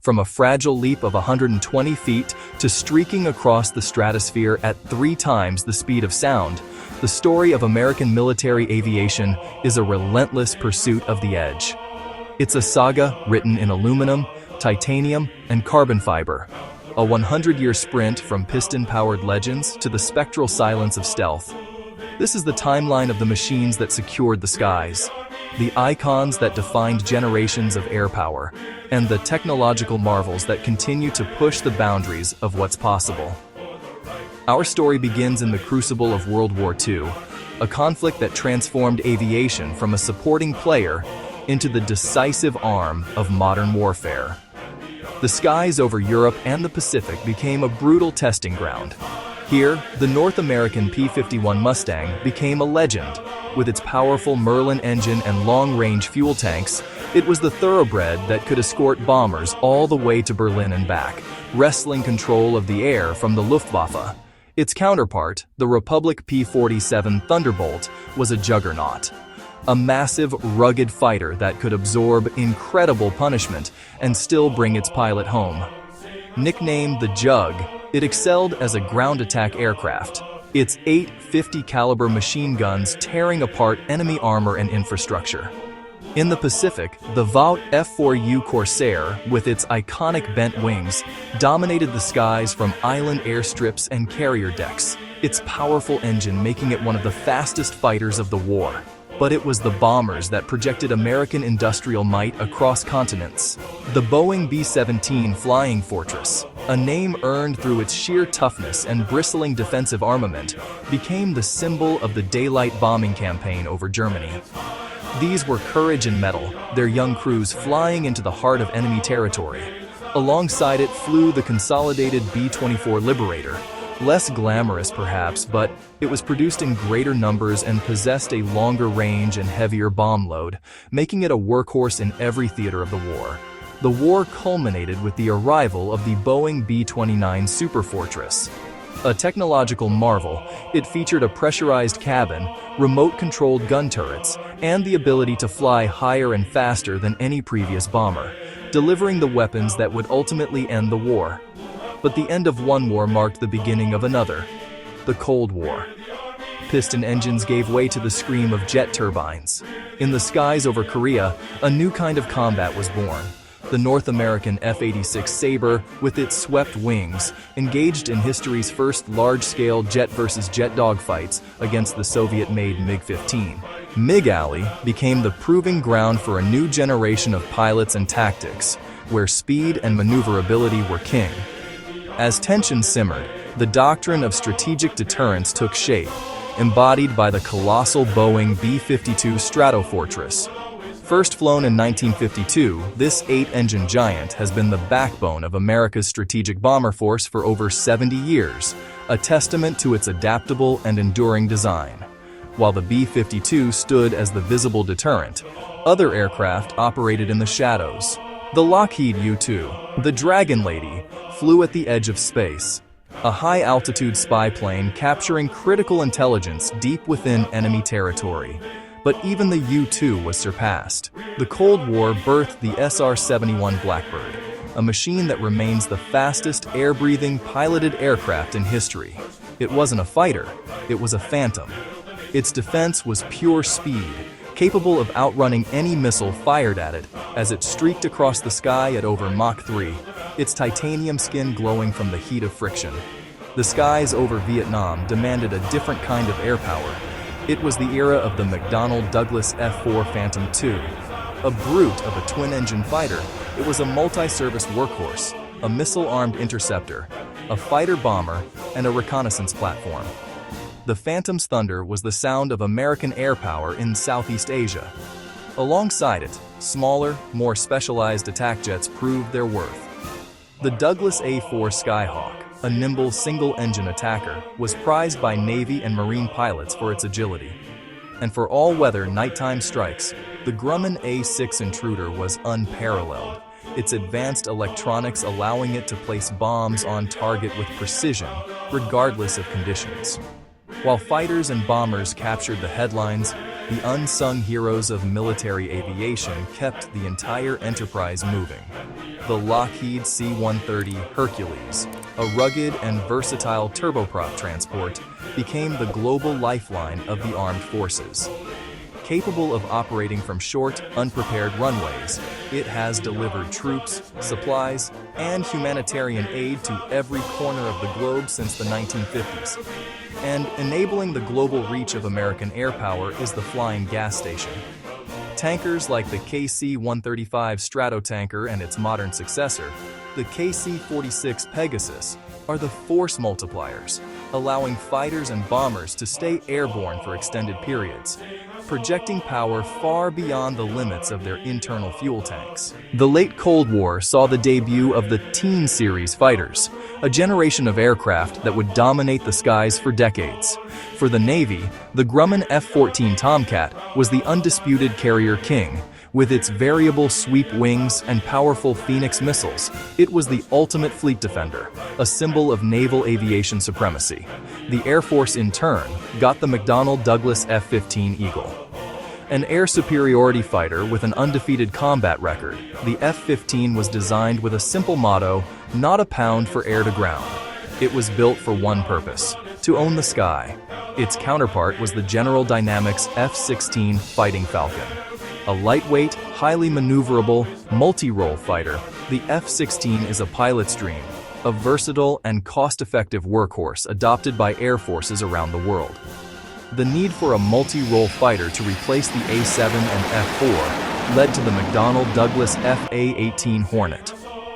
From a fragile leap of 120 feet to streaking across the stratosphere at 3 times the speed of sound, the story of American military aviation is a relentless pursuit of the edge. It's a saga written in aluminum, titanium, and carbon fiber. A 100-year sprint from piston-powered legends to the spectral silence of stealth. This is the timeline of the machines that secured the skies, the icons that defined generations of air power, and the technological marvels that continue to push the boundaries of what's possible. Our story begins in the crucible of World War II, a conflict that transformed aviation from a supporting player into the decisive arm of modern warfare. The skies over Europe and the Pacific became a brutal testing ground. Here, the North American P-51 Mustang became a legend. With its powerful Merlin engine and long-range fuel tanks, it was the thoroughbred that could escort bombers all the way to Berlin and back, wresting control of the air from the Luftwaffe. Its counterpart, the Republic P-47 Thunderbolt, was a juggernaut. A massive, rugged fighter that could absorb incredible punishment and still bring its pilot home. Nicknamed the Jug, it excelled as a ground attack aircraft, its 850 caliber machine guns tearing apart enemy armor and infrastructure. In the Pacific, the Vought F-4U Corsair, with its iconic bent wings, dominated the skies from island airstrips and carrier decks, its powerful engine making it one of the fastest fighters of the war. But it was the bombers that projected American industrial might across continents. The Boeing B-17 Flying Fortress, a name earned through its sheer toughness and bristling defensive armament, became the symbol of the daylight bombing campaign over Germany. These were courage and mettle, their young crews flying into the heart of enemy territory. Alongside it flew the consolidated B-24 Liberator, less glamorous perhaps, but it was produced in greater numbers and possessed a longer range and heavier bomb load, making it a workhorse in every theater of the war. The war culminated with the arrival of the Boeing B-29 Superfortress. A technological marvel, it featured a pressurized cabin, remote-controlled gun turrets, and the ability to fly higher and faster than any previous bomber, delivering the weapons that would ultimately end the war. But the end of one war marked the beginning of another, the Cold War. Piston engines gave way to the scream of jet turbines. In the skies over Korea, a new kind of combat was born. The North American F-86 Sabre, with its swept wings, engaged in history's first large-scale jet-versus-jet dogfights against the Soviet-made MiG-15. MiG Alley became the proving ground for a new generation of pilots and tactics, where speed and maneuverability were king. As tension simmered, the doctrine of strategic deterrence took shape, embodied by the colossal Boeing B-52 Stratofortress. First flown in 1952, this 8-engine giant has been the backbone of America's strategic bomber force for over 70 years, a testament to its adaptable and enduring design. While the B-52 stood as the visible deterrent, other aircraft operated in the shadows. The Lockheed U-2, the Dragon Lady, flew at the edge of space, a high-altitude spy plane capturing critical intelligence deep within enemy territory. But even the U-2 was surpassed. The Cold War birthed the SR-71 Blackbird, a machine that remains the fastest air-breathing piloted aircraft in history. It wasn't a fighter, it was a phantom. Its defense was pure speed, capable of outrunning any missile fired at it as it streaked across the sky at over Mach 3, its titanium skin glowing from the heat of friction. The skies over Vietnam demanded a different kind of air power. It was the era of the McDonnell Douglas F-4 Phantom II. A brute of a twin-engine fighter, it was a multi-service workhorse, a missile-armed interceptor, a fighter bomber, and a reconnaissance platform. The Phantom's thunder was the sound of American air power in Southeast Asia. Alongside it, smaller, more specialized attack jets proved their worth. The Douglas A-4 Skyhawk, a nimble single-engine attacker, was prized by Navy and Marine pilots for its agility. And for all-weather nighttime strikes, the Grumman A-6 Intruder was unparalleled, its advanced electronics allowing it to place bombs on target with precision, regardless of conditions. While fighters and bombers captured the headlines, the unsung heroes of military aviation kept the entire enterprise moving. The Lockheed C-130 Hercules, a rugged and versatile turboprop transport, became the global lifeline of the armed forces. Capable of operating from short, unprepared runways, it has delivered troops, supplies, and humanitarian aid to every corner of the globe since the 1950s. And enabling the global reach of American air power is the flying gas station. Tankers like the KC-135 Stratotanker and its modern successor, the KC-46 Pegasus, are the force multipliers, allowing fighters and bombers to stay airborne for extended periods, projecting power far beyond the limits of their internal fuel tanks. The late Cold War saw the debut of the Teen Series fighters, a generation of aircraft that would dominate the skies for decades. For the Navy, the Grumman F-14 Tomcat was the undisputed carrier king. With its variable sweep wings and powerful Phoenix missiles, it was the ultimate fleet defender, a symbol of naval aviation supremacy. The Air Force, in turn, got the McDonnell Douglas F-15 Eagle. An air superiority fighter with an undefeated combat record, the F-15 was designed with a simple motto, not a pound for air to ground. It was built for one purpose: to own the sky. Its counterpart was the General Dynamics F-16 Fighting Falcon. A lightweight, highly maneuverable, multi-role fighter, the F-16 is a pilot's dream, a versatile and cost-effective workhorse adopted by air forces around the world. The need for a multi-role fighter to replace the A-7 and F-4 led to the McDonnell Douglas F/A-18 Hornet.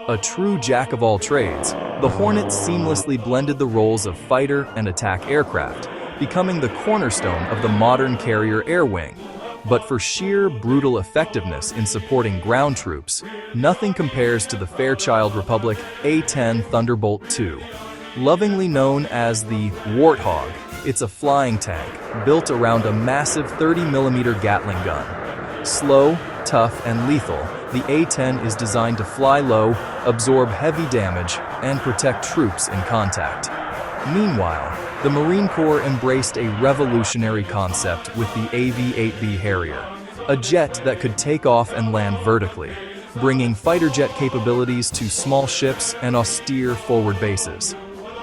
A true jack-of-all-trades, the Hornet seamlessly blended the roles of fighter and attack aircraft, becoming the cornerstone of the modern carrier air wing. But for sheer brutal effectiveness in supporting ground troops, nothing compares to the Fairchild Republic A-10 Thunderbolt II. Lovingly known as the Warthog, it's a flying tank built around a massive 30mm Gatling gun. Slow, tough, and lethal, the A-10 is designed to fly low, absorb heavy damage, and protect troops in contact. Meanwhile, the Marine Corps embraced a revolutionary concept with the AV-8B Harrier, a jet that could take off and land vertically, bringing fighter jet capabilities to small ships and austere forward bases.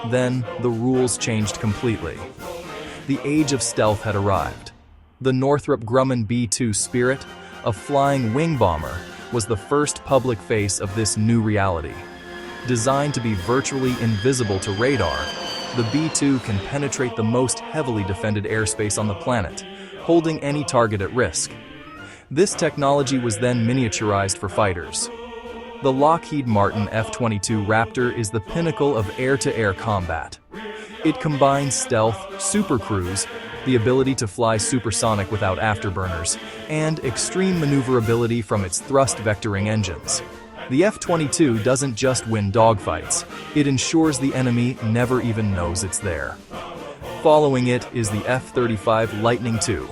Then, the rules changed completely. The age of stealth had arrived. The Northrop Grumman B-2 Spirit, a flying wing bomber, was the first public face of this new reality. Designed to be virtually invisible to radar, the B-2 can penetrate the most heavily defended airspace on the planet, holding any target at risk. This technology was then miniaturized for fighters. The Lockheed Martin F-22 Raptor is the pinnacle of air-to-air combat. It combines stealth, supercruise, the ability to fly supersonic without afterburners, and extreme maneuverability from its thrust vectoring engines. The F-22 doesn't just win dogfights, it ensures the enemy never even knows it's there. Following it is the F-35 Lightning II.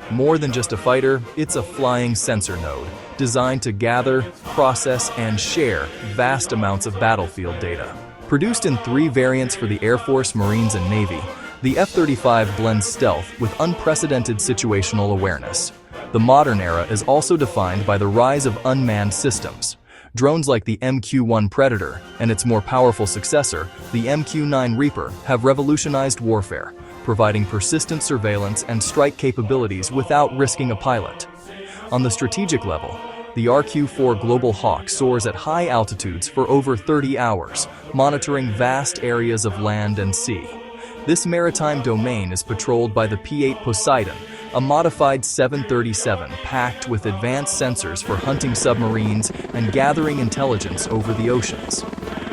More than just a fighter, it's a flying sensor node, designed to gather, process, and share vast amounts of battlefield data. Produced in 3 variants for the Air Force, Marines, and Navy, the F-35 blends stealth with unprecedented situational awareness. The modern era is also defined by the rise of unmanned systems. Drones like the MQ-1 Predator and its more powerful successor, the MQ-9 Reaper, have revolutionized warfare, providing persistent surveillance and strike capabilities without risking a pilot. On the strategic level, the RQ-4 Global Hawk soars at high altitudes for over 30 hours, monitoring vast areas of land and sea. This maritime domain is patrolled by the P-8 Poseidon, a modified 737 packed with advanced sensors for hunting submarines and gathering intelligence over the oceans.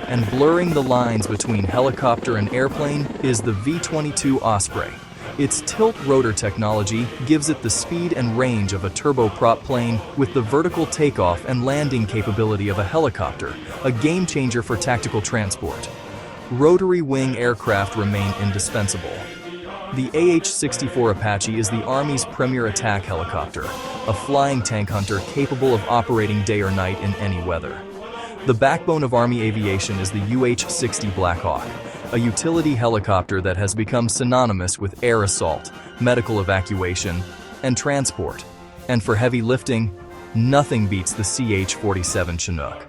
And blurring the lines between helicopter and airplane is the V-22 Osprey. Its tilt-rotor technology gives it the speed and range of a turboprop plane with the vertical takeoff and landing capability of a helicopter, a game-changer for tactical transport. Rotary wing aircraft remain indispensable. The AH-64 Apache is the Army's premier attack helicopter, a flying tank hunter capable of operating day or night in any weather. The backbone of Army aviation is the UH-60 Black Hawk, a utility helicopter that has become synonymous with air assault, medical evacuation, and transport. And for heavy lifting, nothing beats the CH-47 Chinook.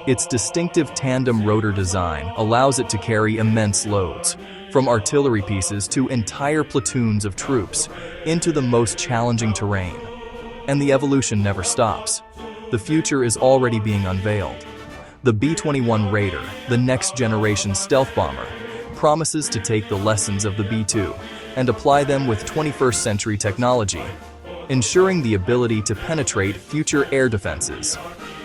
Its distinctive tandem rotor design allows it to carry immense loads, from artillery pieces to entire platoons of troops, into the most challenging terrain. And the evolution never stops. The future is already being unveiled. The B-21 Raider, the next-generation stealth bomber, promises to take the lessons of the B-2 and apply them with 21st-century technology, ensuring the ability to penetrate future air defenses.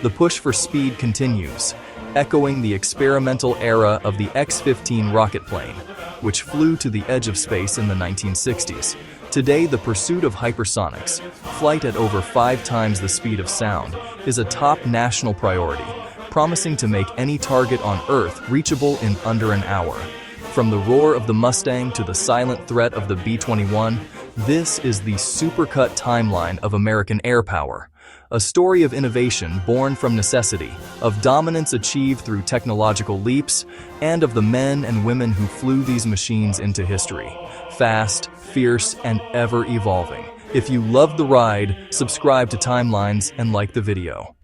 The push for speed continues, echoing the experimental era of the X-15 rocket plane, which flew to the edge of space in the 1960s. Today, the pursuit of hypersonics, flight at over 5 times the speed of sound, is a top national priority, promising to make any target on Earth reachable in under an hour. From the roar of the Mustang to the silent threat of the B-21, this is the supercut timeline of American air power. A story of innovation born from necessity, of dominance achieved through technological leaps, and of the men and women who flew these machines into history. Fast, fierce, and ever evolving. If you loved the ride, subscribe to Timelines and like the video.